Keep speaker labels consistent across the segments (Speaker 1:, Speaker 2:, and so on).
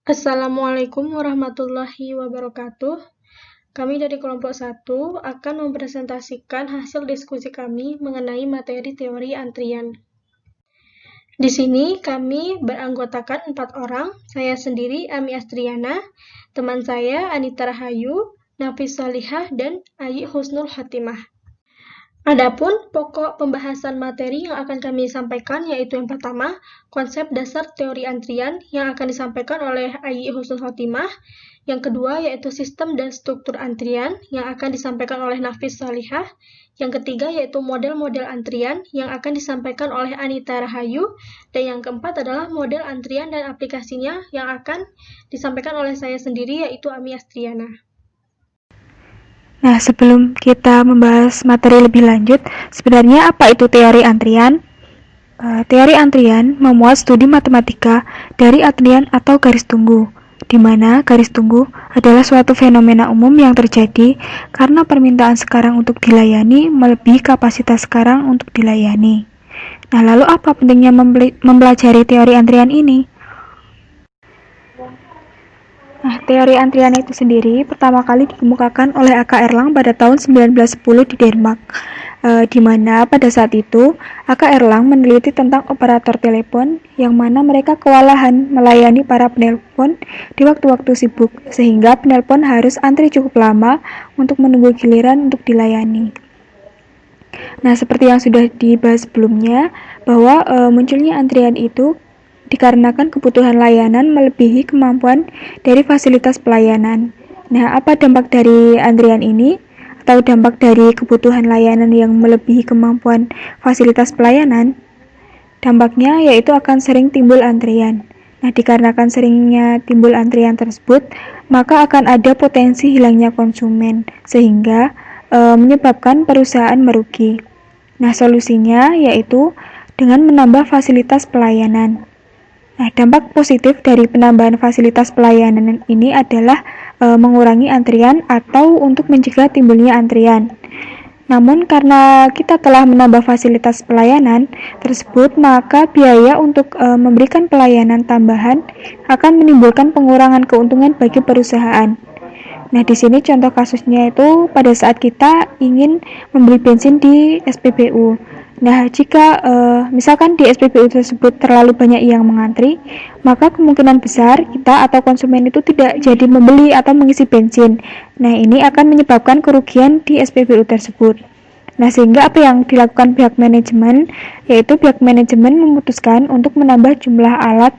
Speaker 1: Assalamualaikum warahmatullahi wabarakatuh. Kami dari kelompok 1 akan mempresentasikan hasil diskusi kami mengenai materi teori antrian. Di sini kami beranggotakan 4 orang, saya sendiri Ami Astriana, teman saya Anita Rahayu, Nafis Salihah, dan Ayi Husnul Khotimah. Adapun pokok pembahasan materi yang akan kami sampaikan yaitu yang pertama, konsep dasar teori antrian yang akan disampaikan oleh Ayi Husnul Khotimah. Yang kedua yaitu sistem dan struktur antrian yang akan disampaikan oleh Nafis Salihah. Yang ketiga yaitu model-model antrian yang akan disampaikan oleh Anita Rahayu. Dan yang keempat adalah model antrian dan aplikasinya yang akan disampaikan oleh saya sendiri yaitu Ami Astriana.
Speaker 2: Nah, sebelum kita membahas materi lebih lanjut, sebenarnya apa itu teori antrian? Teori antrian memuat studi matematika dari antrian atau garis tunggu, di mana garis tunggu adalah suatu fenomena umum yang terjadi karena permintaan sekarang untuk dilayani melebihi kapasitas sekarang untuk dilayani. Nah, lalu apa pentingnya mempelajari teori antrian ini? Nah, teori antrian itu sendiri pertama kali dikemukakan oleh A.K. Erlang pada tahun 1910 di Denmark, di mana pada saat itu A.K. Erlang meneliti tentang operator telepon yang mana mereka kewalahan melayani para penelpon di waktu-waktu sibuk, sehingga penelpon harus antri cukup lama untuk menunggu giliran untuk dilayani. Nah, seperti yang sudah dibahas sebelumnya, bahwa munculnya antrian itu dikarenakan kebutuhan layanan melebihi kemampuan dari fasilitas pelayanan. Nah, apa dampak dari antrian ini? Atau dampak dari kebutuhan layanan yang melebihi kemampuan fasilitas pelayanan? Dampaknya yaitu akan sering timbul antrian. Nah, dikarenakan seringnya timbul antrian tersebut, maka akan ada potensi hilangnya konsumen, sehingga menyebabkan perusahaan merugi. Nah, solusinya yaitu dengan menambah fasilitas pelayanan. Nah, dampak positif dari penambahan fasilitas pelayanan ini adalah mengurangi antrian atau untuk mencegah timbulnya antrian. Namun karena kita telah menambah fasilitas pelayanan tersebut, maka biaya untuk memberikan pelayanan tambahan akan menimbulkan pengurangan keuntungan bagi perusahaan. Nah, di sini contoh kasusnya itu pada saat kita ingin membeli bensin di SPBU. Nah, jika misalkan di SPBU tersebut terlalu banyak yang mengantri, maka kemungkinan besar kita atau konsumen itu tidak jadi membeli atau mengisi bensin. Nah, ini akan menyebabkan kerugian di SPBU tersebut. Nah, sehingga apa yang dilakukan pihak manajemen, yaitu pihak manajemen memutuskan untuk menambah jumlah alat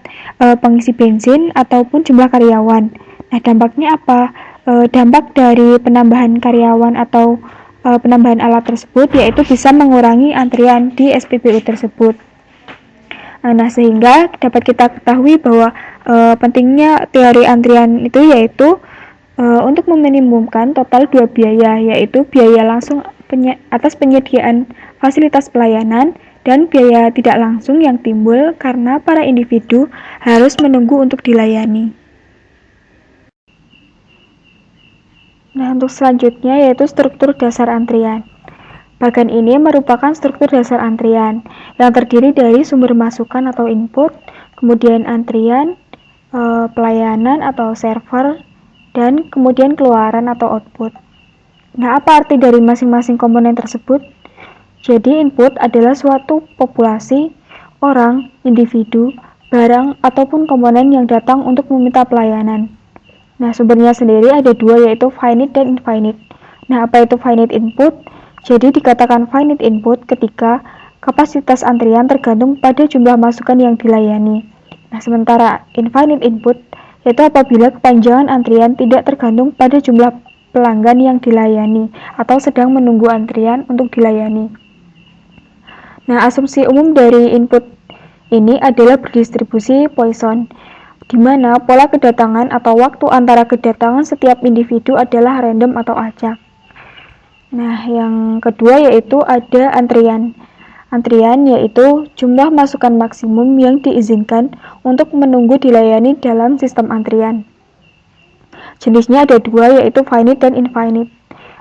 Speaker 2: pengisi bensin ataupun jumlah karyawan. Nah, dampaknya apa? Dampak dari penambahan karyawan atau penambahan alat tersebut yaitu bisa mengurangi antrian di SPBU tersebut. Nah, sehingga dapat kita ketahui bahwa pentingnya teori antrian itu yaitu untuk meminimumkan total dua biaya, yaitu biaya langsung atas penyediaan fasilitas pelayanan dan biaya tidak langsung yang timbul karena para individu harus menunggu untuk dilayani. Nah, untuk selanjutnya yaitu struktur dasar antrian. Bagian ini merupakan struktur dasar antrian yang terdiri dari sumber masukan atau input, kemudian antrian, pelayanan atau server, dan kemudian keluaran atau output. Nah, apa arti dari masing-masing komponen tersebut? Jadi, input adalah suatu populasi, orang, individu, barang, ataupun komponen yang datang untuk meminta pelayanan. Nah, sumbernya sendiri ada dua, yaitu finite dan infinite. Nah, apa itu finite input? Jadi dikatakan finite input ketika kapasitas antrian tergantung pada jumlah masukan yang dilayani. Nah, sementara infinite input yaitu apabila kepanjangan antrian tidak tergantung pada jumlah pelanggan yang dilayani atau sedang menunggu antrian untuk dilayani. Nah, asumsi umum dari input ini adalah berdistribusi Poisson, di mana pola kedatangan atau waktu antara kedatangan setiap individu adalah random atau acak. Nah, yang kedua yaitu ada antrian. Antrian yaitu jumlah masukan maksimum yang diizinkan untuk menunggu dilayani dalam sistem antrian. Jenisnya ada dua, yaitu finite dan infinite.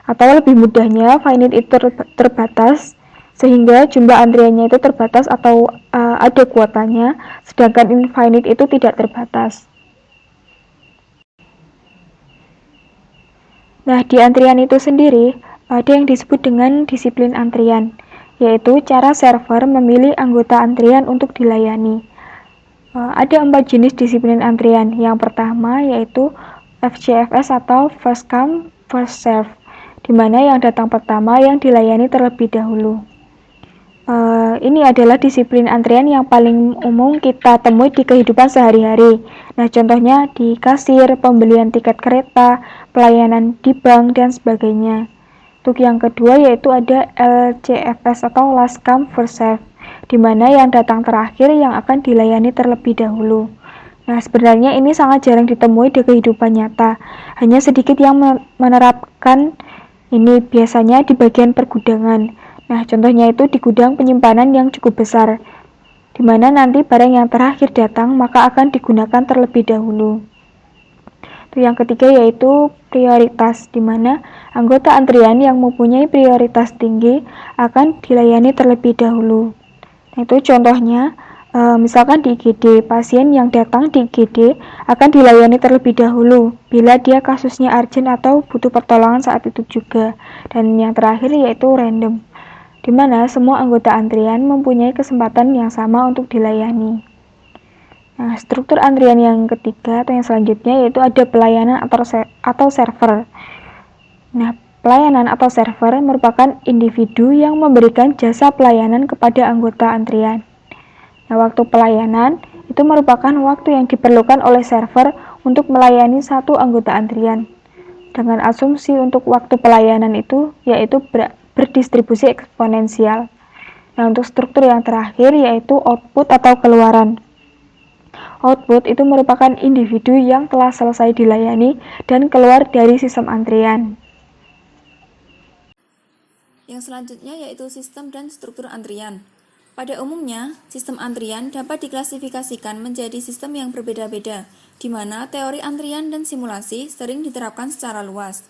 Speaker 2: Atau lebih mudahnya, finite itu terbatas, sehingga jumlah antriannya itu terbatas atau ada kuotanya, sedangkan infinite itu tidak terbatas. Nah, di antrian itu sendiri ada yang disebut dengan disiplin antrian, yaitu cara server memilih anggota antrian untuk dilayani. Ada 4 jenis disiplin antrian. Yang pertama yaitu FCFS atau First Come First Serve, di mana yang datang pertama yang dilayani terlebih dahulu. Ini adalah disiplin antrian yang paling umum kita temui di kehidupan sehari-hari. Nah, contohnya di kasir, pembelian tiket kereta, pelayanan di bank, dan sebagainya. Untuk yang kedua yaitu ada LCFS atau Last Come First Serve, di mana yang datang terakhir yang akan dilayani terlebih dahulu. Nah, sebenarnya ini sangat jarang ditemui di kehidupan nyata. Hanya sedikit yang menerapkan ini, biasanya di bagian pergudangan. Nah, contohnya itu di gudang penyimpanan yang cukup besar, di mana nanti barang yang terakhir datang maka akan digunakan terlebih dahulu. Yang ketiga yaitu prioritas, di mana anggota antrian yang mempunyai prioritas tinggi akan dilayani terlebih dahulu. Nah, itu contohnya, misalkan di IGD, pasien yang datang di IGD akan dilayani terlebih dahulu bila dia kasusnya urgent atau butuh pertolongan saat itu juga. Dan yang terakhir yaitu random, di mana semua anggota antrian mempunyai kesempatan yang sama untuk dilayani. Nah, struktur antrian yang ketiga atau yang selanjutnya yaitu ada pelayanan atau server. Nah, pelayanan atau server merupakan individu yang memberikan jasa pelayanan kepada anggota antrian. Nah, waktu pelayanan itu merupakan waktu yang diperlukan oleh server untuk melayani satu anggota antrian. Dengan asumsi untuk waktu pelayanan itu yaitu berdistribusi eksponensial. Nah, untuk struktur yang terakhir yaitu output atau keluaran. Output itu merupakan individu yang telah selesai dilayani dan keluar dari sistem antrian.
Speaker 3: Yang selanjutnya yaitu sistem dan struktur antrian. Pada umumnya, sistem antrian dapat diklasifikasikan menjadi sistem yang berbeda-beda, di mana teori antrian dan simulasi sering diterapkan secara luas.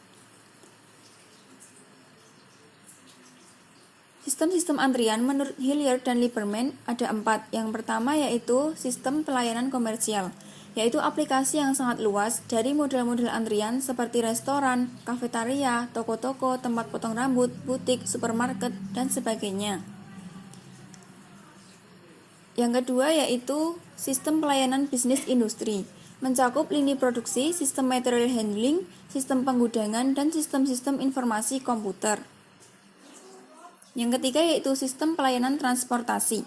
Speaker 3: Sistem-sistem antrian menurut Hilliard dan Lieberman ada 4. Yang pertama yaitu sistem pelayanan komersial, yaitu aplikasi yang sangat luas dari model-model antrian seperti restoran, kafetaria, toko-toko, tempat potong rambut, butik, supermarket, dan sebagainya. Yang kedua yaitu sistem pelayanan bisnis industri, mencakup lini produksi, sistem material handling, sistem penggudangan, dan sistem-sistem informasi komputer. Yang ketiga yaitu sistem pelayanan transportasi.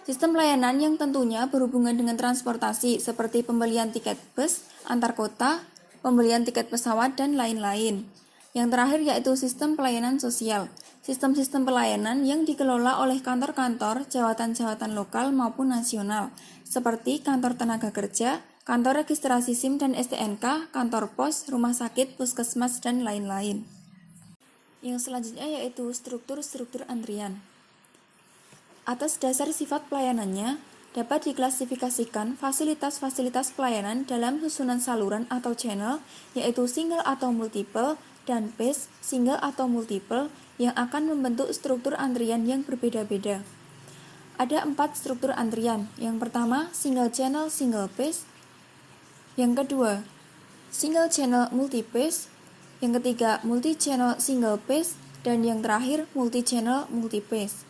Speaker 3: Sistem pelayanan yang tentunya berhubungan dengan transportasi seperti pembelian tiket bus, antar kota, pembelian tiket pesawat, dan lain-lain. Yang terakhir yaitu sistem pelayanan sosial. Sistem-sistem pelayanan yang dikelola oleh kantor-kantor, jabatan-jabatan lokal maupun nasional, seperti kantor tenaga kerja, kantor registrasi SIM dan STNK, kantor pos, rumah sakit, puskesmas, dan lain-lain. Yang selanjutnya yaitu struktur-struktur antrian. Atas dasar sifat pelayanannya, dapat diklasifikasikan fasilitas-fasilitas pelayanan dalam susunan saluran atau channel, yaitu single atau multiple, dan phase, single atau multiple, yang akan membentuk struktur antrian yang berbeda-beda. Ada 4 struktur antrian. Yang pertama, single channel single phase. Yang kedua, single channel multi phase. Yang ketiga, multi-channel single phase, dan yang terakhir, multi-channel multi-phase.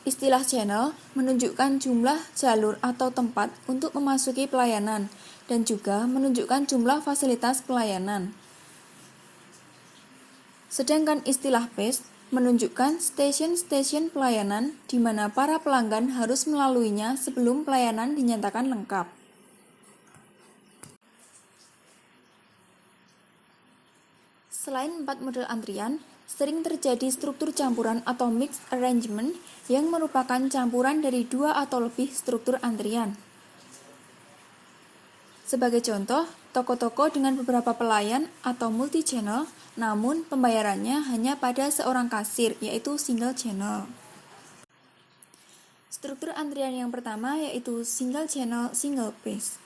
Speaker 3: Istilah channel menunjukkan jumlah jalur atau tempat untuk memasuki pelayanan, dan juga menunjukkan jumlah fasilitas pelayanan. Sedangkan istilah phase menunjukkan stasiun-stasiun pelayanan di mana para pelanggan harus melaluinya sebelum pelayanan dinyatakan lengkap. Selain 4 model antrian, sering terjadi struktur campuran atau mixed arrangement yang merupakan campuran dari 2 atau lebih struktur antrian. Sebagai contoh, toko-toko dengan beberapa pelayan atau multi-channel, namun pembayarannya hanya pada seorang kasir, yaitu single channel. Struktur antrian yang pertama yaitu single channel single phase.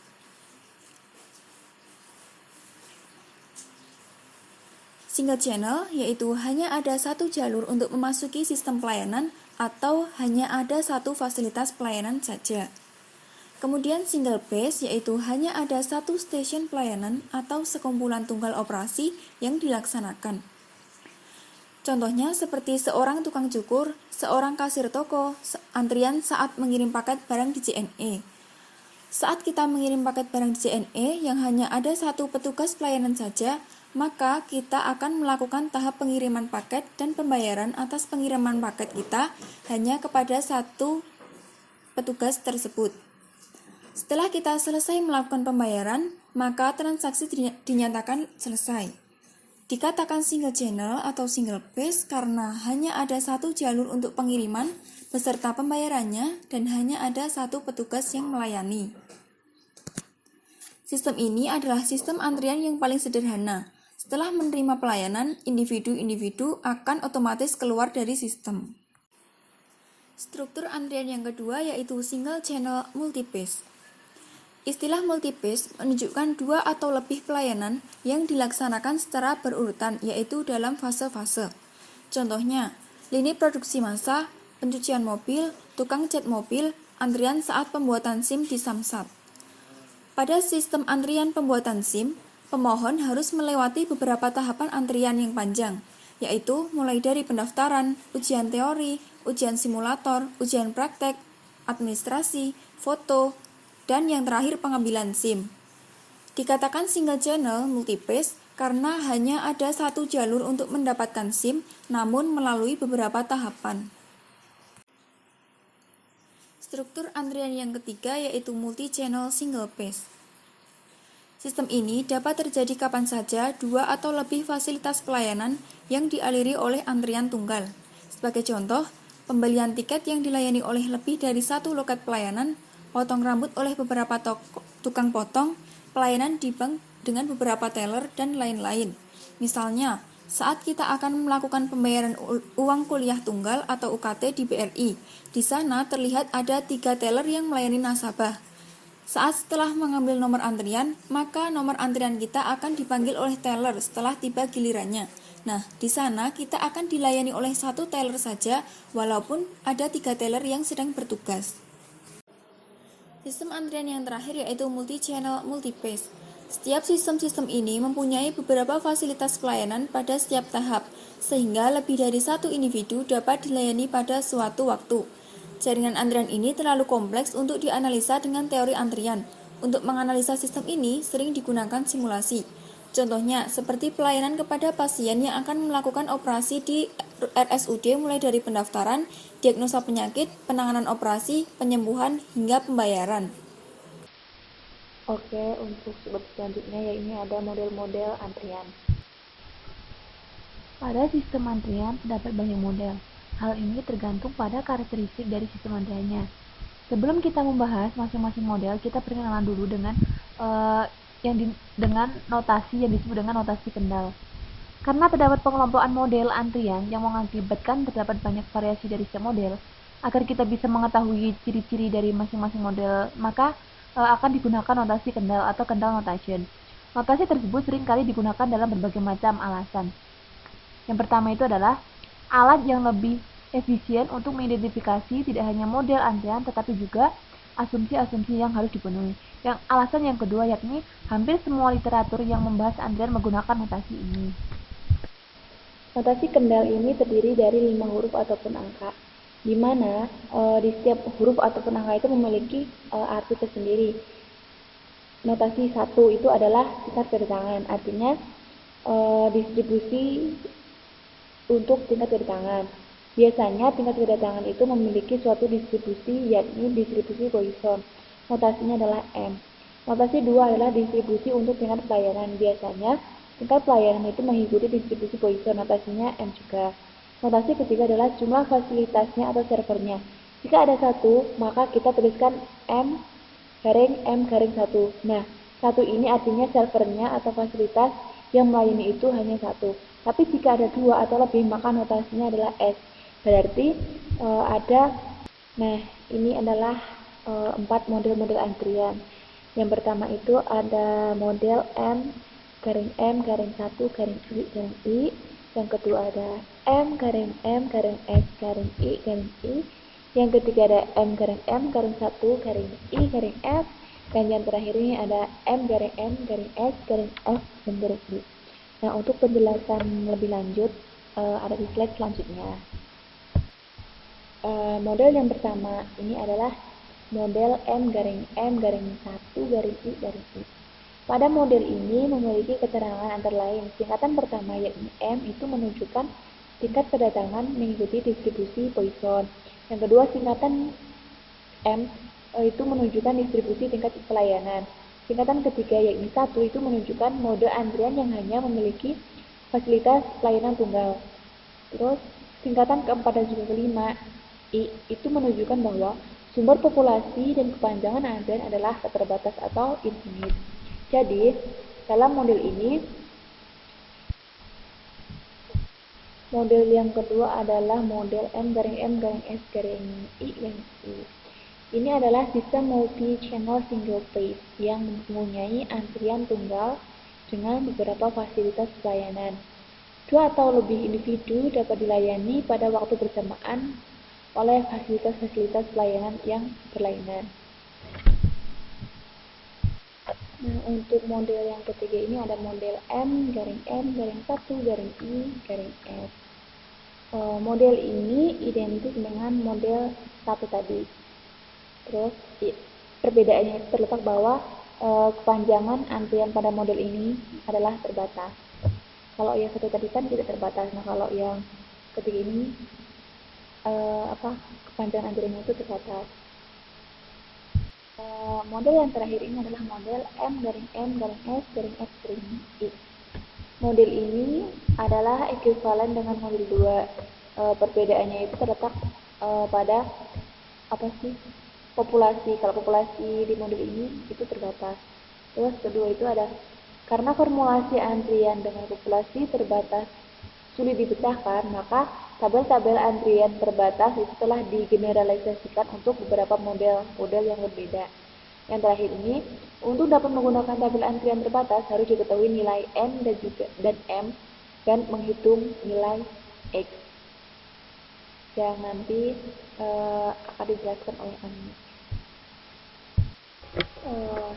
Speaker 3: Single channel yaitu hanya ada satu jalur untuk memasuki sistem pelayanan atau hanya ada satu fasilitas pelayanan saja. Kemudian single base yaitu hanya ada satu stasiun pelayanan atau sekumpulan tunggal operasi yang dilaksanakan. Contohnya seperti seorang tukang cukur, seorang kasir toko, antrian saat mengirim paket barang di JNE. Saat kita mengirim paket barang di JNE yang hanya ada satu petugas pelayanan saja, maka kita akan melakukan tahap pengiriman paket dan pembayaran atas pengiriman paket kita hanya kepada satu petugas tersebut. Setelah kita selesai melakukan pembayaran, maka transaksi dinyatakan selesai. Dikatakan single channel atau single base karena hanya ada satu jalur untuk pengiriman beserta pembayarannya dan hanya ada satu petugas yang melayani. Sistem ini adalah sistem antrian yang paling sederhana. Setelah menerima pelayanan, individu-individu akan otomatis keluar dari sistem. Struktur antrian yang kedua yaitu single channel multi-phase. Istilah multi-phase menunjukkan dua atau lebih pelayanan yang dilaksanakan secara berurutan, yaitu dalam fase-fase. Contohnya, lini produksi massa, pencucian mobil, tukang cat mobil, antrian saat pembuatan SIM di Samsat. Pada sistem antrian pembuatan SIM, pemohon harus melewati beberapa tahapan antrian yang panjang, yaitu mulai dari pendaftaran, ujian teori, ujian simulator, ujian praktek, administrasi, foto, dan yang terakhir pengambilan SIM. Dikatakan single channel multi-phase karena hanya ada satu jalur untuk mendapatkan SIM, namun melalui beberapa tahapan. Struktur antrian yang ketiga yaitu multi-channel single phase. Sistem ini dapat terjadi kapan saja dua atau lebih fasilitas pelayanan yang dialiri oleh antrian tunggal. Sebagai contoh, pembelian tiket yang dilayani oleh lebih dari satu loket pelayanan, potong rambut oleh beberapa tukang potong, pelayanan di bank dengan beberapa teller, dan lain-lain. Misalnya, saat kita akan melakukan pembayaran uang kuliah tunggal atau UKT di BRI, di sana terlihat ada 3 teller yang melayani nasabah. Saat setelah mengambil nomor antrian, maka nomor antrian kita akan dipanggil oleh teller setelah tiba gilirannya. Nah, di sana kita akan dilayani oleh satu teller saja, walaupun ada 3 teller yang sedang bertugas. Sistem antrian yang terakhir yaitu multi-channel multi-phase. Setiap sistem-sistem ini mempunyai beberapa fasilitas pelayanan pada setiap tahap, sehingga lebih dari satu individu dapat dilayani pada suatu waktu. Jaringan antrian ini terlalu kompleks untuk dianalisa dengan teori antrian. Untuk menganalisa sistem ini sering digunakan simulasi. Contohnya, seperti pelayanan kepada pasien yang akan melakukan operasi di RSUD mulai dari pendaftaran, diagnosa penyakit, penanganan operasi, penyembuhan, hingga pembayaran.
Speaker 4: Oke, untuk bab selanjutnya yaitu ada model-model antrian. Pada sistem antrian terdapat banyak model. Hal ini tergantung pada karakteristik dari sistem antriannya. Sebelum kita membahas masing-masing model, kita perkenalan dulu dengan dengan notasi yang disebut dengan notasi kendal. Karena terdapat pengelompokan model antrian yang mengakibatkan terdapat banyak variasi dari setiap model, agar kita bisa mengetahui ciri-ciri dari masing-masing model, maka akan digunakan notasi kendal atau kendal notation. Notasi tersebut seringkali digunakan dalam berbagai macam alasan. Yang pertama itu adalah alat yang lebih efisien untuk mengidentifikasi tidak hanya model antrian tetapi juga asumsi-asumsi yang harus dipenuhi. Alasan yang kedua yakni hampir semua literatur yang membahas antrian menggunakan notasi ini.
Speaker 5: Notasi kendal ini terdiri dari 5 huruf ataupun angka, di mana di setiap huruf ataupun angka itu memiliki arti tersendiri. Notasi 1 itu adalah tingkat kedatangan, artinya distribusi untuk tingkat kedatangan. Biasanya tingkat kedatangan itu memiliki suatu distribusi, yakni distribusi Poisson. Notasinya adalah M. Notasi 2 adalah distribusi untuk tingkat pelayanan. Biasanya tingkat pelayanan itu mengikuti distribusi Poisson, notasinya M juga. Notasi ketiga adalah jumlah fasilitasnya atau servernya. Jika ada 1, maka kita tuliskan M_1. Nah, 1 ini artinya servernya atau fasilitas yang melayani itu hanya 1. Tapi jika ada 2 atau lebih, maka notasinya adalah S. Berarti ini adalah 4 model-model antrian. Yang pertama itu ada model M_1_I_I. Yang kedua ada M_S_I_I. Yang ketiga ada M garing 1 garing I garing F, dan yang terakhir ini ada M garing S garing F dan garing I. Nah, untuk penjelasan lebih lanjut ada di slide selanjutnya. Model yang pertama ini adalah model M garing 1 garing I garing I. Pada model ini memiliki keterangan antara lain. Singkatan pertama yakni M itu menunjukkan tingkat kedatangan mengikuti distribusi Poisson. Yang kedua, singkatan M itu menunjukkan distribusi tingkat pelayanan. Singkatan ketiga yakni 1 itu menunjukkan mode antrian yang hanya memiliki fasilitas pelayanan tunggal. Terus singkatan keempat dan juga kelima I itu menunjukkan bahwa sumber populasi dan kepanjangan antrian adalah terbatas atau infinite. Jadi, dalam model ini, model yang kedua adalah model M garing S garing I garing I. Ini adalah sistem multi-channel single phase yang mempunyai antrian tunggal dengan beberapa fasilitas pelayanan. 2 atau lebih individu dapat dilayani pada waktu bersamaan oleh fasilitas-fasilitas pelayanan yang berlainan. Nah, untuk model yang ketiga ini ada model M garing 1 garing I garing F. Model ini identik dengan model 1 tadi. Terus perbedaannya terletak bahwa kepanjangan antrian pada model ini adalah terbatas. Kalau yang satu tadi kan tidak terbatas. Nah, kalau yang ketiga ini kepanjangan antriannya itu terbatas. Model yang terakhir ini adalah model M garing S garing F garing I. Model ini adalah ekuivalen dengan model 2. Perbedaannya itu terletak pada populasi. Kalau populasi di model ini itu terbatas. Terus kedua itu ada karena formulasi antrian dengan populasi terbatas sulit dipecahkan, maka tabel-tabel antrian terbatas itu telah digeneralisasikan untuk beberapa model yang berbeda. Yang terakhir ini, untuk dapat menggunakan tabel antrian terbatas harus diketahui nilai N dan M dan menghitung nilai X yang nanti akan dijelaskan oleh Ani.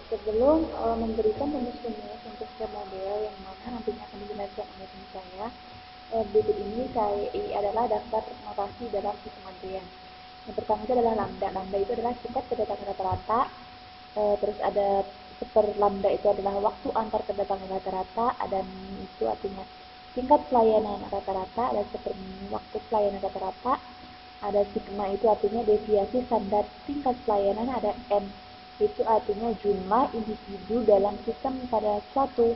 Speaker 5: Sebelum memberikan rumus-rumus untuk setiap model yang mana nantinya akan dijelaskan oleh tim saya, berikut ini adalah daftar notasi dalam sistem antrian. Yang pertama itu adalah lambda. Lambda itu adalah tingkat kedatangan rata-rata. Terus ada per lambda itu adalah waktu antar kedatangan rata-rata. Ada itu artinya tingkat pelayanan rata-rata. Ada seper waktu pelayanan rata-rata. Ada sigma itu artinya deviasi standar tingkat pelayanan. Ada n itu artinya jumlah individu dalam sistem pada suatu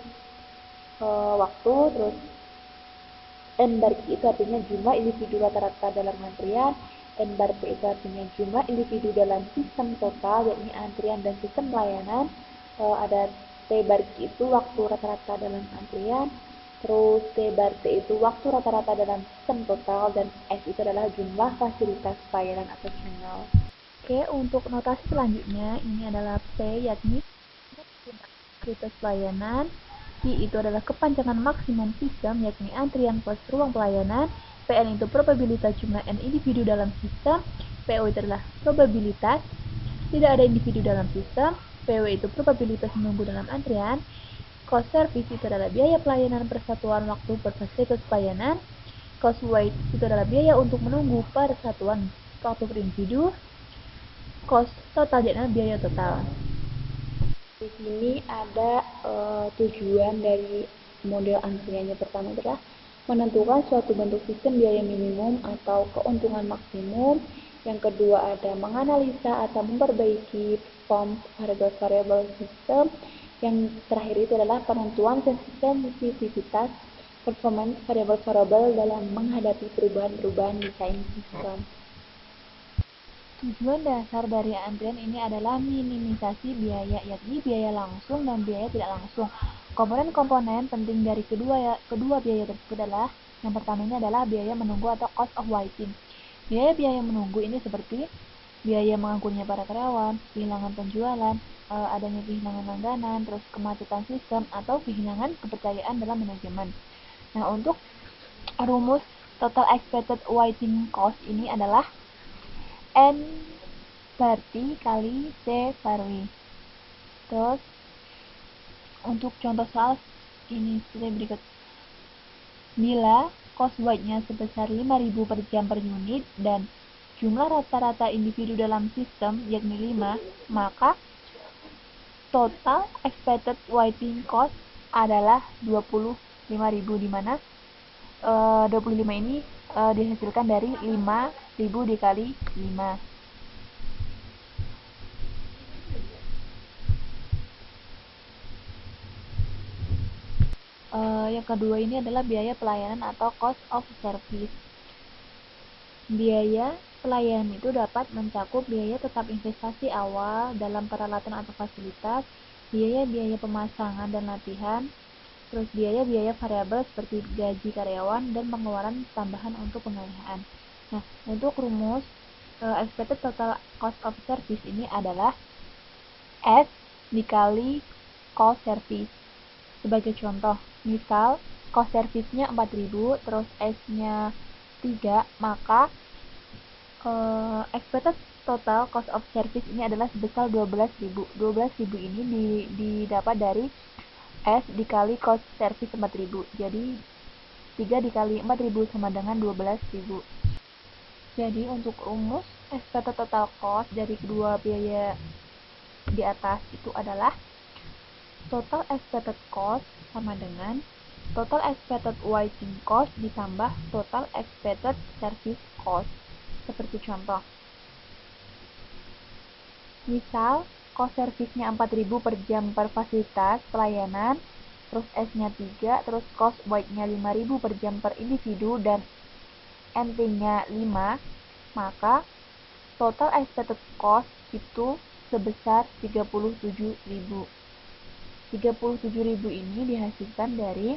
Speaker 5: waktu. Terus N bar Q itu artinya jumlah individu rata-rata dalam antrian. N bar P itu artinya jumlah individu dalam sistem total, yakni antrian dan sistem pelayanan. Ada T bar Q itu waktu rata-rata dalam antrian. Terus T bar T itu waktu rata-rata dalam sistem total, dan S itu adalah jumlah fasilitas pelayanan atau channel. Oke, untuk notasi selanjutnya ini adalah P, yakni fasilitas pelayanan. Q itu adalah kepanjangan maksimum sistem, yakni antrian plus ruang pelayanan. PN itu probabilitas jumlah N individu dalam sistem. PO itu adalah probabilitas tidak ada individu dalam sistem. PW itu probabilitas menunggu dalam antrian. Cost service itu adalah biaya pelayanan per satuan waktu per fasilitas pelayanan. Cost wait itu adalah biaya untuk menunggu per satuan waktu per individu. Cost total adalah biaya total. Di sini ada tujuan dari model antriannya. Pertama adalah menentukan suatu bentuk sistem biaya minimum atau keuntungan maksimum. Yang kedua ada menganalisa atau memperbaiki perform variable system. Yang terakhir itu adalah penentuan sensitivitas performance variable dalam menghadapi perubahan-perubahan desain sistem. Tujuan dasar dari antrian ini adalah minimisasi biaya, yakni biaya langsung dan biaya tidak langsung. Komponen-komponen penting dari kedua biaya tersebut adalah yang pertama ini adalah biaya menunggu atau cost of waiting. Biaya menunggu ini seperti biaya mengangkutnya para karyawan, kehilangan penjualan, adanya kehilangan langganan, terus kemacetan sistem, atau kehilangan kepercayaan dalam manajemen. Nah, untuk rumus total expected waiting cost ini adalah
Speaker 4: N berarti kali C Farwi. Terus untuk contoh soal ini seperti berikut. Bila cost white-nya sebesar 5.000 per jam per unit dan jumlah rata-rata individu dalam sistem yakni 5, maka total expected wiping cost adalah 25.000, di mana 25 ini dihasilkan dari 5.000 dikali 5. Yang kedua ini adalah biaya pelayanan atau cost of service. Biaya pelayanan itu dapat mencakup biaya tetap investasi awal dalam peralatan atau fasilitas, biaya-biaya pemasangan dan latihan, terus biaya-biaya variabel seperti gaji karyawan dan pengeluaran tambahan untuk pengalihan. Nah, untuk rumus expected total cost of service ini adalah S dikali cost service. Sebagai contoh, misal cost service-nya 4.000, terus S-nya 3, maka expected total cost of service ini adalah sebesar 12.000. 12.000 ini didapat dari S dikali cost service 4.000. Jadi 3 dikali 4.000 sama dengan 12.000. Jadi untuk rumus expected total cost dari kedua biaya di atas itu adalah total expected cost sama dengan total expected wiping cost ditambah total expected service cost. Seperti contoh, misal cost service-nya 4.000 per jam per fasilitas pelayanan, terus S-nya 3, terus cost white-nya 5.000 per jam per individu dan NT-nya 5, maka total expected cost itu sebesar 37.000. 37.000 ini dihasilkan dari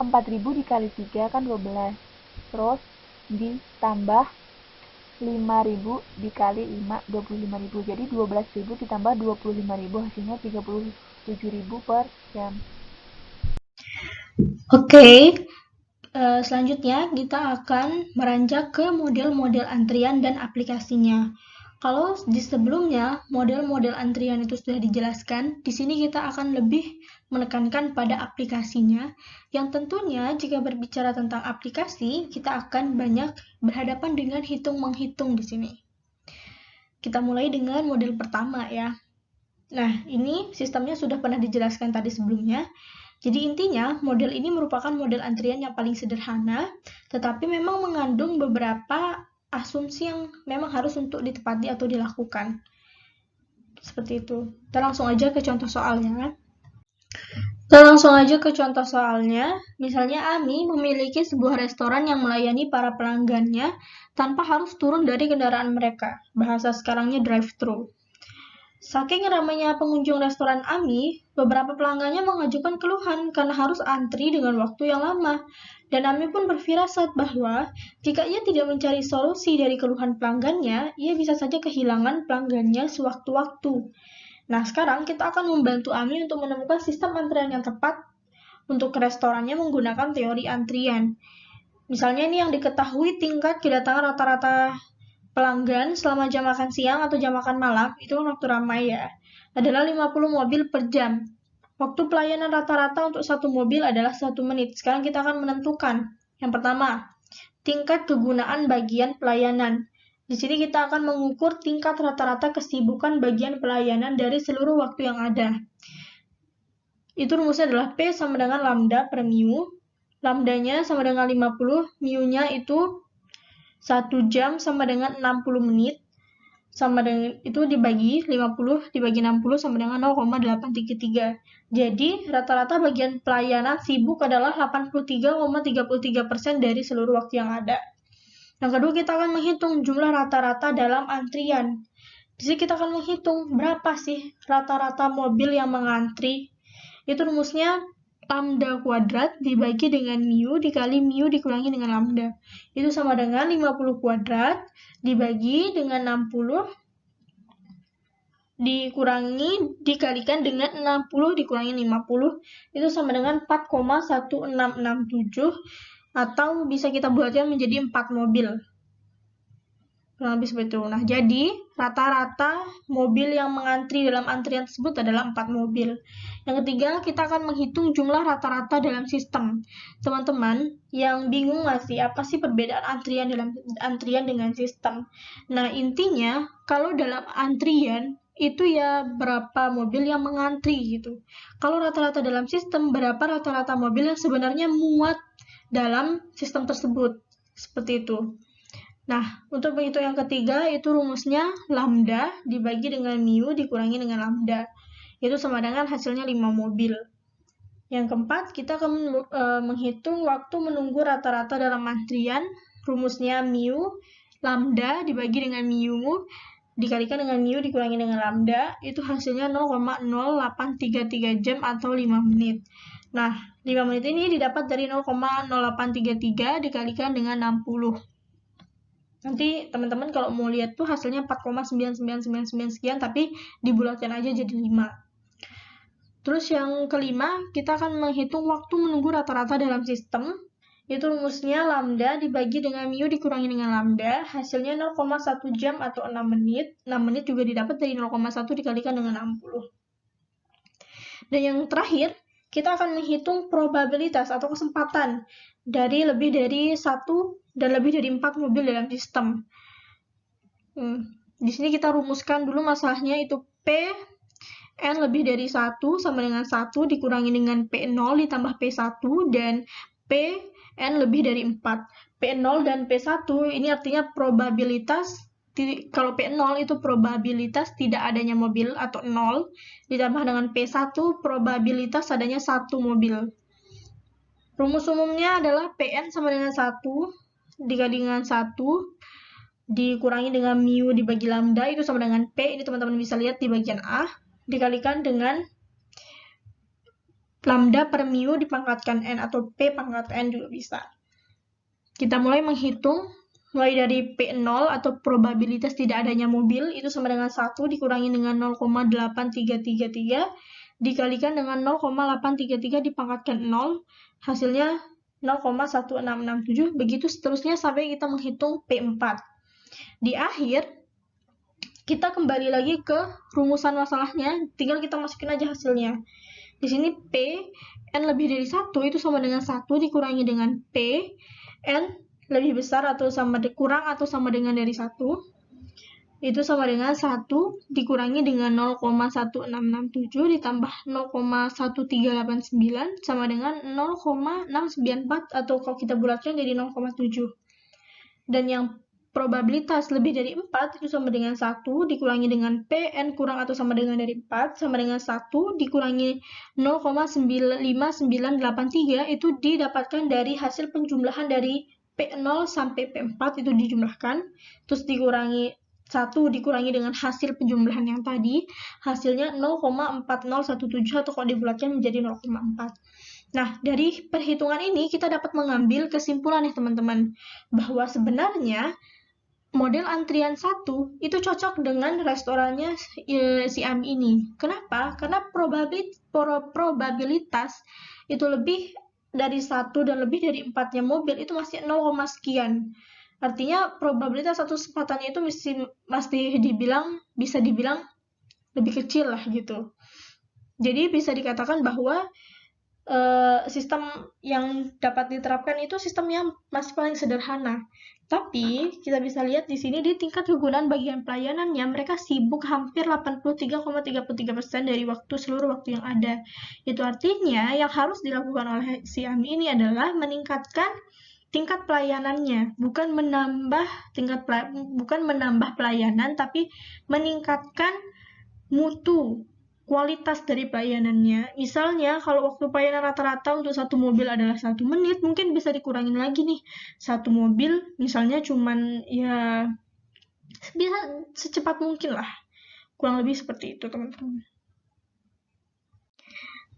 Speaker 4: 4.000 dikali 3 kan 12, terus ditambah 5.000 dikali 5, 25.000. Jadi 12.000 ditambah 25.000 hasilnya 37.000 per jam.
Speaker 1: Oke, selanjutnya kita akan meranjak ke model-model antrian dan aplikasinya. Kalau di sebelumnya model-model antrian itu sudah dijelaskan, di sini kita akan lebih menekankan pada aplikasinya, yang tentunya jika berbicara tentang aplikasi, kita akan banyak berhadapan dengan hitung-menghitung di sini. Kita mulai dengan model pertama ya. Nah, ini sistemnya sudah pernah dijelaskan tadi sebelumnya. Jadi intinya, model ini merupakan model antrian yang paling sederhana, tetapi memang mengandung beberapa asumsi yang memang harus untuk ditepati atau dilakukan. Seperti itu. Kita langsung aja ke contoh soalnya. Misalnya Ami memiliki sebuah restoran yang melayani para pelanggannya tanpa harus turun dari kendaraan mereka. Bahasa sekarangnya drive-thru. Saking ramainya pengunjung restoran Ami, beberapa pelanggannya mengajukan keluhan karena harus antri dengan waktu yang lama. Dan Ami pun berfirasat bahwa jika ia tidak mencari solusi dari keluhan pelanggannya, ia bisa saja kehilangan pelanggannya sewaktu-waktu. Nah, sekarang kita akan membantu Ami untuk menemukan sistem antrian yang tepat untuk restorannya menggunakan teori antrian. Misalnya ini yang diketahui tingkat kedatangan rata-rata pelanggan selama jam makan siang atau jam makan malam, itu waktu ramai ya, adalah 50 mobil per jam. Waktu pelayanan rata-rata untuk satu mobil adalah 1 menit. Sekarang kita akan menentukan. Yang pertama, tingkat kegunaan bagian pelayanan. Di sini kita akan mengukur tingkat rata-rata kesibukan bagian pelayanan dari seluruh waktu yang ada. Itu rumusnya adalah P sama dengan lambda per mu. Lambdanya sama dengan 50, mu-nya itu 1 jam sama dengan 60 menit. Sama dengan itu dibagi 50 dibagi 60 sama dengan 0,833. Jadi rata-rata bagian pelayanan sibuk adalah 83,33% dari seluruh waktu yang ada. Yang kedua kita akan menghitung jumlah rata-rata dalam antrian. Di sini kita akan menghitung berapa sih rata-rata mobil yang mengantri. Itu rumusnya lambda kuadrat dibagi dengan mu dikali mu dikurangi dengan lambda. Itu sama dengan 50 kuadrat dibagi dengan 60 dikalikan dengan 60 dikurangi 50, itu sama dengan 4,1667, atau bisa kita buatnya menjadi 4 mobil. Kurang lebih seperti itu. Nah, jadi rata-rata mobil yang mengantri dalam antrian tersebut adalah 4 mobil. Yang ketiga, kita akan menghitung jumlah rata-rata dalam sistem. Teman-teman yang bingung nggak sih, apa sih perbedaan antrian dengan sistem? Nah, intinya kalau dalam antrian itu ya berapa mobil yang mengantri gitu. Kalau rata-rata dalam sistem, berapa rata-rata mobil yang sebenarnya muat dalam sistem tersebut. Seperti itu. Nah, untuk menghitung yang ketiga, itu rumusnya lambda dibagi dengan mu dikurangi dengan lambda. Itu sama dengan hasilnya 5 mobil. Yang keempat, kita akan menghitung waktu menunggu rata-rata dalam antrian. Rumusnya mu, lambda dibagi dengan mu, dikalikan dengan mu dikurangi dengan lambda, itu hasilnya 0,0833 jam atau 5 menit. Nah, 5 menit ini didapat dari 0,0833 dikalikan dengan 60. Nanti teman-teman kalau mau lihat tuh hasilnya 4,9999 sekian, tapi dibulatkan aja jadi 5. Terus yang kelima, kita akan menghitung waktu menunggu rata-rata dalam sistem. Itu rumusnya lambda dibagi dengan mu dikurangi dengan lambda, hasilnya 0,1 jam atau 6 menit. 6 menit juga didapat dari 0,1 dikalikan dengan 60. Dan yang terakhir, kita akan menghitung probabilitas atau kesempatan dari lebih dari 1 dan lebih dari 4 mobil dalam sistem. Di sini kita rumuskan dulu masalahnya, itu P N lebih dari 1 sama dengan 1 dikurangi dengan P0 ditambah P1 dan P N lebih dari 4. P0 dan P1 ini artinya probabilitas, kalau P0 itu probabilitas tidak adanya mobil atau 0, ditambah dengan P1 probabilitas adanya 1 mobil. Rumus umumnya adalah Pn sama dengan 1 dikali dengan 1 dikurangi dengan mu dibagi lambda, itu sama dengan P, ini teman-teman bisa lihat di bagian A, dikalikan dengan lambda per mu dipangkatkan N atau P pangkat N juga bisa. Kita mulai menghitung, mulai dari P0 atau probabilitas tidak adanya mobil, itu sama dengan 1 dikurangi dengan 0,8333 dikalikan dengan 0,833 dipangkatkan 0, hasilnya 0,1667, begitu seterusnya sampai kita menghitung P4. Di akhir, kita kembali lagi ke rumusan masalahnya, tinggal kita masukin aja hasilnya. Di sini P, N lebih dari 1 itu sama dengan 1 dikurangi dengan P, N lebih besar atau kurang atau sama dengan dari 1, itu sama dengan 1 dikurangi dengan 0,1667 ditambah 0,1389 sama dengan 0,694 atau kalau kita bulatkan jadi 0,7. Dan yang probabilitas lebih dari 4 itu sama dengan 1 dikurangi dengan P, N kurang atau sama dengan dari 4 sama dengan 1 dikurangi 0,95983 itu didapatkan dari hasil penjumlahan dari P0 sampai P4 itu dijumlahkan, terus dikurangi 1 dikurangi dengan hasil penjumlahan yang tadi, hasilnya 0,4017 atau kalau dibulatkan menjadi 0,4. Nah, dari perhitungan ini kita dapat mengambil kesimpulan nih teman-teman, bahwa sebenarnya model antrian 1 itu cocok dengan restorannya si Ami ini. Kenapa? Karena probabilitas itu lebih dari 1 dan lebih dari 4-nya mobil itu masih 0, sekian. Artinya probabilitas atau kesempatannya itu bisa dibilang lebih kecil lah gitu. Jadi bisa dikatakan bahwa sistem yang dapat diterapkan itu sistem yang masih paling sederhana. Tapi kita bisa lihat di sini di tingkat kegunaan bagian pelayanannya mereka sibuk hampir 83,33% dari seluruh waktu yang ada. Itu artinya yang harus dilakukan oleh si Ami ini adalah meningkatkan tingkat pelayanannya, bukan menambah pelayanan, tapi meningkatkan mutu, kualitas dari pelayanannya. Misalnya, kalau waktu pelayanan rata-rata untuk satu mobil adalah 1 menit, mungkin bisa dikurangin lagi nih. Satu mobil, misalnya cuman ya bisa secepat mungkin lah. Kurang lebih seperti itu, teman-teman.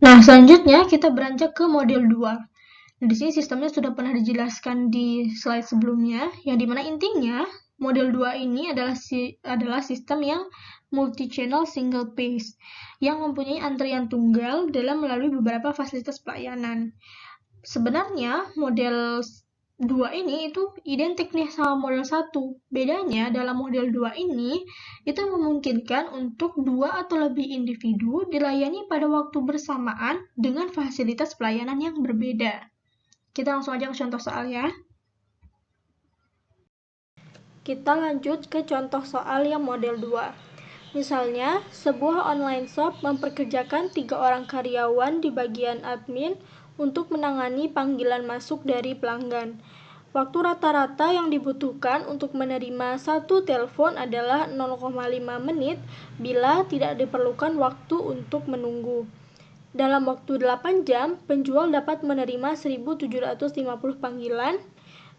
Speaker 1: Nah, selanjutnya kita beranjak ke model 2. Di sini sistemnya sudah pernah dijelaskan di slide sebelumnya, yang dimana intinya model 2 ini adalah sistem yang multi-channel single phase, yang mempunyai antrian tunggal dalam melalui beberapa fasilitas pelayanan. Sebenarnya model 2 ini itu identik nih sama model 1. Bedanya dalam model 2 ini itu memungkinkan untuk 2 atau lebih individu dilayani pada waktu bersamaan dengan fasilitas pelayanan yang berbeda. Kita langsung aja ke contoh soal ya. Kita lanjut ke contoh soal yang model 2. Misalnya, sebuah online shop memperkerjakan 3 orang karyawan di bagian admin untuk menangani panggilan masuk dari pelanggan. Waktu rata-rata yang dibutuhkan untuk menerima satu telepon adalah 0,5 menit bila tidak diperlukan waktu untuk menunggu. Dalam waktu 8 jam, penjual dapat menerima 1.750 panggilan.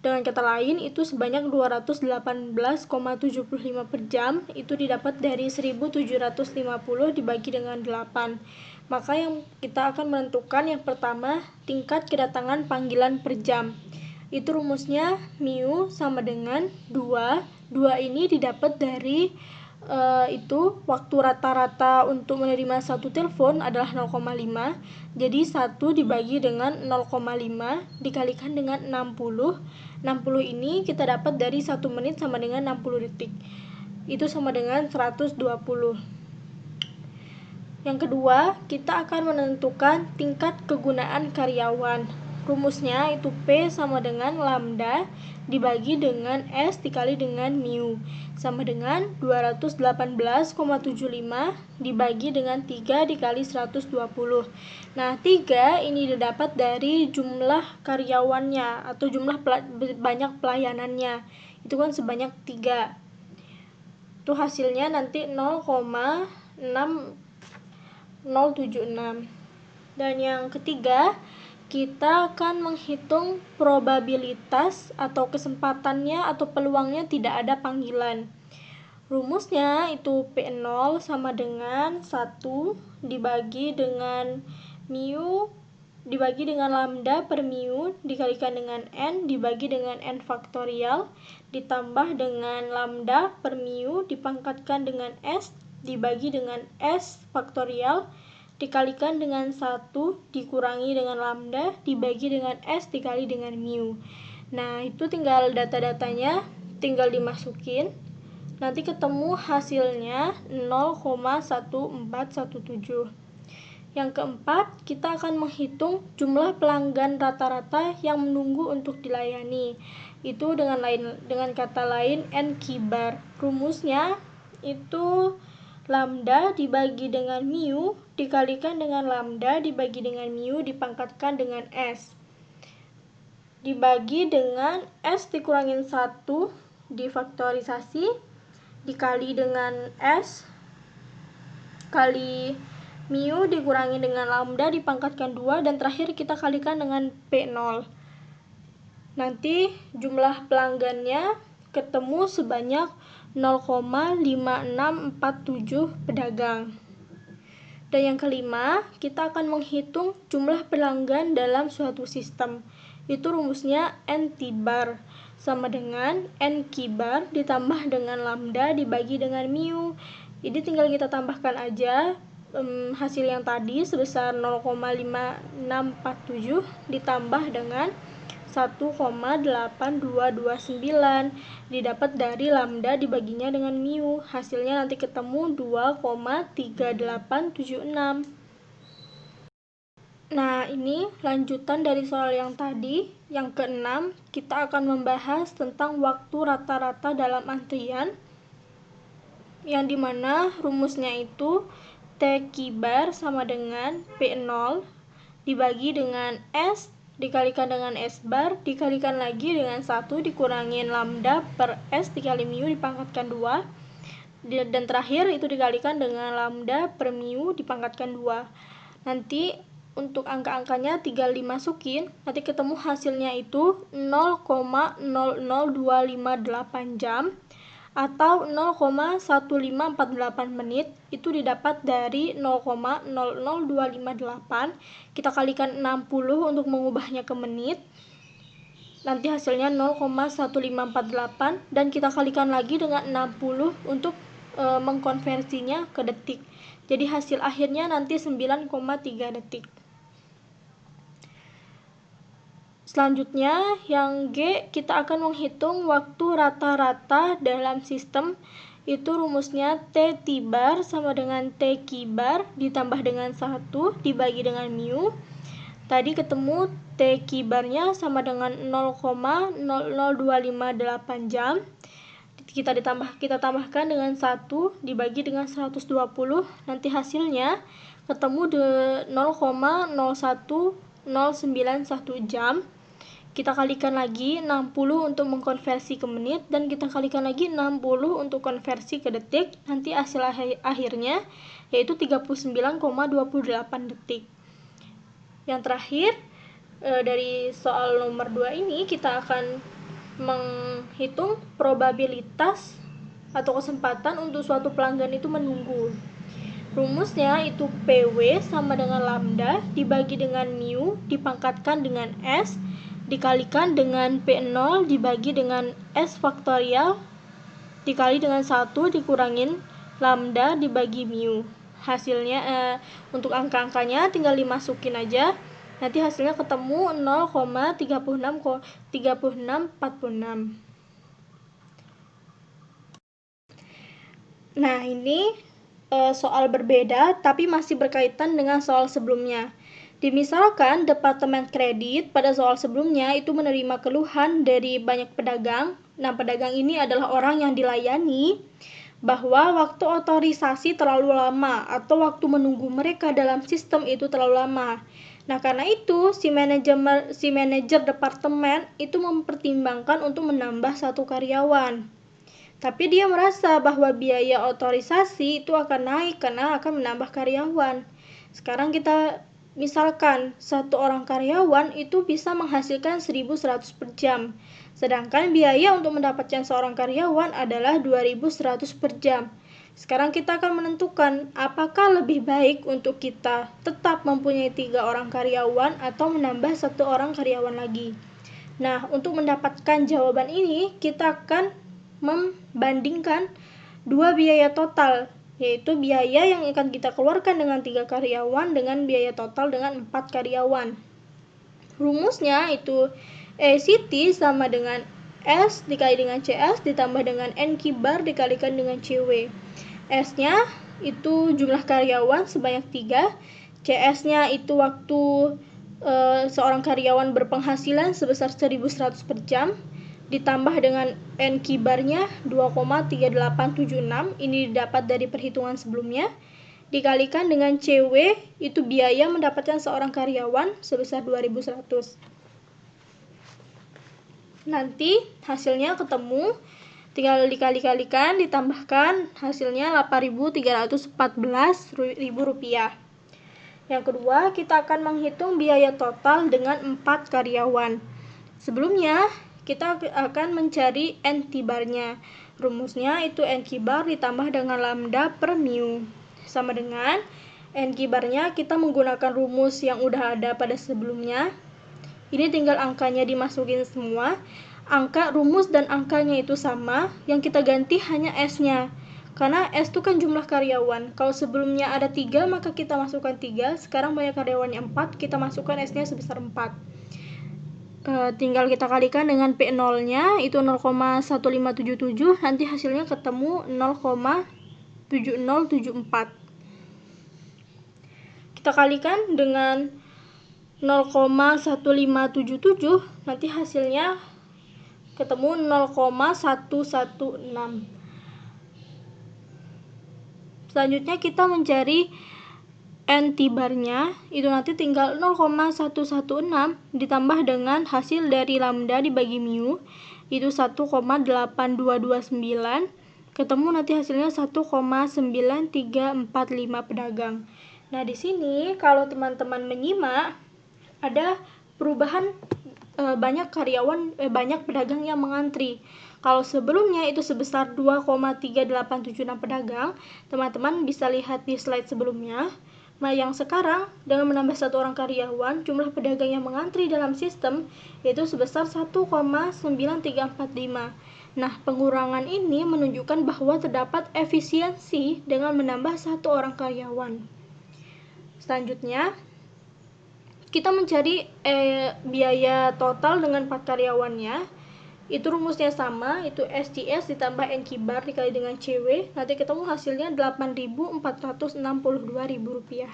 Speaker 1: Dengan kata lain, itu sebanyak 218,75 per jam, itu didapat dari 1.750 dibagi dengan 8. Maka yang kita akan menentukan yang pertama, tingkat kedatangan panggilan per jam. Itu rumusnya mu sama dengan 2. 2 ini didapat dari itu waktu rata-rata untuk menerima satu telepon adalah 0,5. Jadi 1 dibagi dengan 0,5 dikalikan dengan 60. 60 ini kita dapat dari 1 menit sama dengan 60 detik. Itu sama dengan 120. Yang kedua, kita akan menentukan tingkat kegunaan karyawan. Rumusnya itu P sama dengan lambda dibagi dengan S dikali dengan mu, sama dengan 218,75 dibagi dengan 3 dikali 120. Nah, 3 ini didapat dari jumlah karyawannya atau jumlah banyak pelayanannya. Itu kan sebanyak 3. Itu hasilnya nanti 0,6076. Dan yang ketiga, kita akan menghitung probabilitas atau kesempatannya atau peluangnya tidak ada panggilan. Rumusnya itu P0 sama dengan 1 dibagi dengan mu dibagi dengan lambda per mu dikalikan dengan n dibagi dengan n faktorial ditambah dengan lambda per mu dipangkatkan dengan s dibagi dengan s faktorial dikalikan dengan 1 dikurangi dengan lambda dibagi dengan S dikali dengan mu. Nah, itu tinggal data-datanya tinggal dimasukin. Nanti ketemu hasilnya 0,1417. Yang keempat, kita akan menghitung jumlah pelanggan rata-rata yang menunggu untuk dilayani. Itu dengan kata lain n kibar. Rumusnya itu lambda dibagi dengan mu dikalikan dengan lambda dibagi dengan mu dipangkatkan dengan S dibagi dengan S dikurangin 1 difaktorisasi dikali dengan S kali mu dikurangi dengan lambda dipangkatkan 2 dan terakhir kita kalikan dengan P0. Nanti jumlah pelanggannya ketemu sebanyak 0,5647 pedagang. Dan yang kelima, kita akan menghitung jumlah pelanggan dalam suatu sistem. Itu rumusnya n T-bar sama dengan n kibar ditambah dengan lambda dibagi dengan mu. Jadi tinggal kita tambahkan aja hasil yang tadi sebesar 0,5647 ditambah dengan 1,8229 didapat dari lambda dibaginya dengan mu. Hasilnya nanti ketemu 2,3876. Nah, ini lanjutan dari soal yang tadi. Yang keenam, kita akan membahas tentang waktu rata-rata dalam antrian, yang dimana rumusnya itu T kibar sama dengan P0 dibagi dengan S dikalikan dengan S bar dikalikan lagi dengan 1 dikurangin lambda per S dikali mu dipangkatkan 2 dan terakhir itu dikalikan dengan lambda per mu dipangkatkan 2. Nanti untuk angka-angkanya tinggal dimasukin, nanti ketemu hasilnya itu 0,00258 jam atau 0,1548 menit. Itu didapat dari 0,00258. Kita kalikan 60 untuk mengubahnya ke menit. Nanti hasilnya 0,1548 dan kita kalikan lagi dengan 60 untuk mengkonversinya ke detik. Jadi hasil akhirnya nanti 9,3 detik. Selanjutnya, yang G, kita akan menghitung waktu rata-rata dalam sistem. Itu rumusnya T T-bar sama dengan T Q-bar ditambah dengan 1 dibagi dengan mu. Tadi ketemu T Q-barnya sama dengan 0,00258 jam. Kita tambahkan dengan 1 dibagi dengan 120. Nanti hasilnya ketemu 0,01091 jam. Kita kalikan lagi 60 untuk mengkonversi ke menit, dan kita kalikan lagi 60 untuk konversi ke detik. Nanti hasil akhirnya yaitu 39,28 detik. Yang terakhir, dari soal nomor 2 ini kita akan menghitung probabilitas atau kesempatan untuk suatu pelanggan itu menunggu. Rumusnya itu PW sama dengan lambda dibagi dengan mu dipangkatkan dengan S dikalikan dengan P0 dibagi dengan S faktorial dikali dengan 1 dikurangin lambda dibagi mu. Hasilnya untuk angka-angkanya tinggal dimasukin aja. Nanti hasilnya ketemu 0,3646. Nah, ini soal berbeda tapi masih berkaitan dengan soal sebelumnya. Dimisalkan departemen kredit pada soal sebelumnya itu menerima keluhan dari banyak pedagang. Nah, pedagang ini adalah orang yang dilayani bahwa waktu otorisasi terlalu lama atau waktu menunggu mereka dalam sistem itu terlalu lama. Nah, karena itu si manajer departemen itu mempertimbangkan untuk menambah 1 karyawan. Tapi dia merasa bahwa biaya otorisasi itu akan naik karena akan menambah karyawan. Sekarang kita misalkan 1 orang karyawan itu bisa menghasilkan 1.100 per jam. Sedangkan biaya untuk mendapatkan seorang karyawan adalah 2.100 per jam. Sekarang kita akan menentukan apakah lebih baik untuk kita tetap mempunyai 3 orang karyawan atau menambah 1 orang karyawan lagi. Nah, untuk mendapatkan jawaban ini kita akan membandingkan 2 biaya total, yaitu biaya yang akan kita keluarkan dengan 3 karyawan dengan biaya total dengan 4 karyawan. Rumusnya itu ECT sama dengan S dikali dengan CS ditambah dengan NQ-bar dikalikan dengan CW. S-nya itu jumlah karyawan sebanyak 3, CS-nya itu waktu seorang karyawan berpenghasilan sebesar 1.100 per jam, ditambah dengan NQ-barnya 2,3876, ini didapat dari perhitungan sebelumnya, dikalikan dengan CW, itu biaya mendapatkan seorang karyawan sebesar 2.100. Nanti hasilnya ketemu, tinggal dikali-kalikan, ditambahkan, hasilnya Rp8.314.000. Yang kedua, kita akan menghitung biaya total dengan 4 karyawan. Sebelumnya, kita akan mencari NQ-barnya. Rumusnya itu NQ-bar ditambah dengan lambda per mu. Sama dengan NQ-barnya kita menggunakan rumus yang udah ada pada sebelumnya. Ini tinggal angkanya dimasukin semua. Angka rumus dan angkanya itu sama, yang kita ganti hanya S-nya. Karena S itu kan jumlah karyawan. Kalau sebelumnya ada 3, maka kita masukkan 3. Sekarang banyak karyawannya 4, kita masukkan S-nya sebesar 4. Tinggal kita kalikan dengan P0-nya itu 0,1577, nanti hasilnya ketemu 0,7074. Kita kalikan dengan 0,1577, nanti hasilnya ketemu 0,116. Selanjutnya kita mencari NQ-barnya, itu nanti tinggal 0,116 ditambah dengan hasil dari lambda dibagi mu, itu 1,8229, ketemu nanti hasilnya 1,9345 pedagang. Nah, di sini kalau teman-teman menyimak, ada perubahan banyak pedagang yang mengantri. Kalau sebelumnya itu sebesar 2,3876 pedagang, teman-teman bisa lihat di slide sebelumnya. Nah, yang sekarang dengan menambah 1 orang karyawan, jumlah pedagang yang mengantri dalam sistem yaitu sebesar 1,9345. Nah, pengurangan ini menunjukkan bahwa terdapat efisiensi dengan menambah 1 orang karyawan. Selanjutnya, kita mencari biaya total dengan 4 karyawannya. Itu rumusnya sama, itu SCS ditambah NQ bar dikali dengan CW, nanti ketemu hasilnya Rp8.462.000.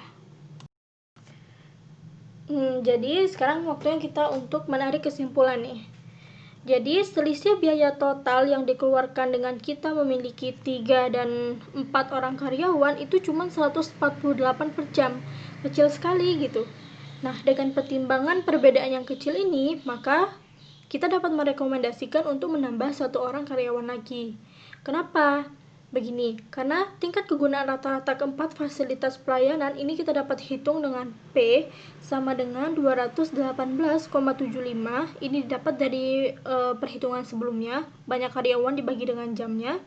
Speaker 1: Jadi sekarang waktunya kita untuk menarik kesimpulan nih. Jadi selisih biaya total yang dikeluarkan dengan kita memiliki 3 dan 4 orang karyawan itu cuma 148 per jam. Kecil sekali gitu. Nah, dengan pertimbangan perbedaan yang kecil ini, maka kita dapat merekomendasikan untuk menambah 1 orang karyawan lagi. Kenapa? Begini, karena tingkat kegunaan rata-rata keempat fasilitas pelayanan ini kita dapat hitung dengan P sama dengan 218,75. Ini didapat dari perhitungan sebelumnya, banyak karyawan dibagi dengan jamnya,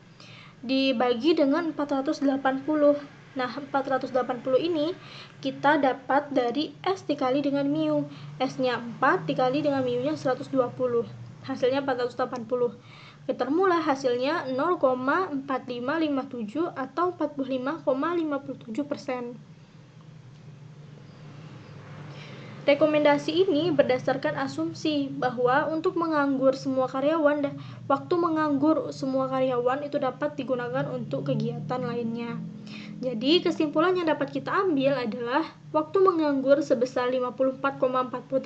Speaker 1: dibagi dengan 480. Nah, 480 ini kita dapat dari S dikali dengan mu. S-nya 4 dikali dengan mu-nya 120. Hasilnya 480. Ketemulah hasilnya 0,4557 atau 45,57%. Rekomendasi ini berdasarkan asumsi bahwa untuk menganggur semua karyawan, waktu menganggur semua karyawan itu dapat digunakan untuk kegiatan lainnya. Jadi kesimpulan yang dapat kita ambil adalah waktu menganggur sebesar 54,43%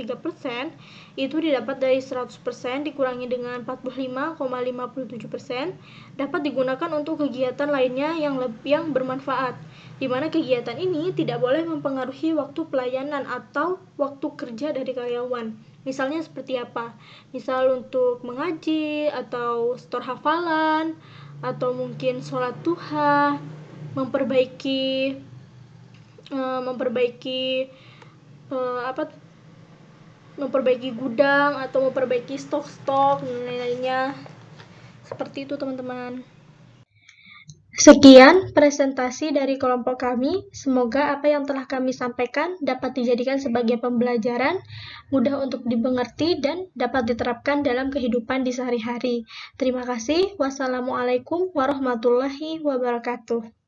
Speaker 1: itu didapat dari 100% dikurangi dengan 45,57% dapat digunakan untuk kegiatan lainnya yang bermanfaat, di mana kegiatan ini tidak boleh mempengaruhi waktu pelayanan atau waktu kerja dari karyawan. Misalnya seperti apa? Misal untuk mengaji atau setor hafalan atau mungkin sholat duha, memperbaiki gudang atau memperbaiki stok-stok dan lain-lainnya. Seperti itu teman-teman. Sekian presentasi dari kelompok kami. Semoga apa yang telah kami sampaikan dapat dijadikan sebagai pembelajaran, mudah untuk dimengerti dan dapat diterapkan dalam kehidupan di sehari-hari. Terima kasih. Wassalamualaikum warahmatullahi wabarakatuh.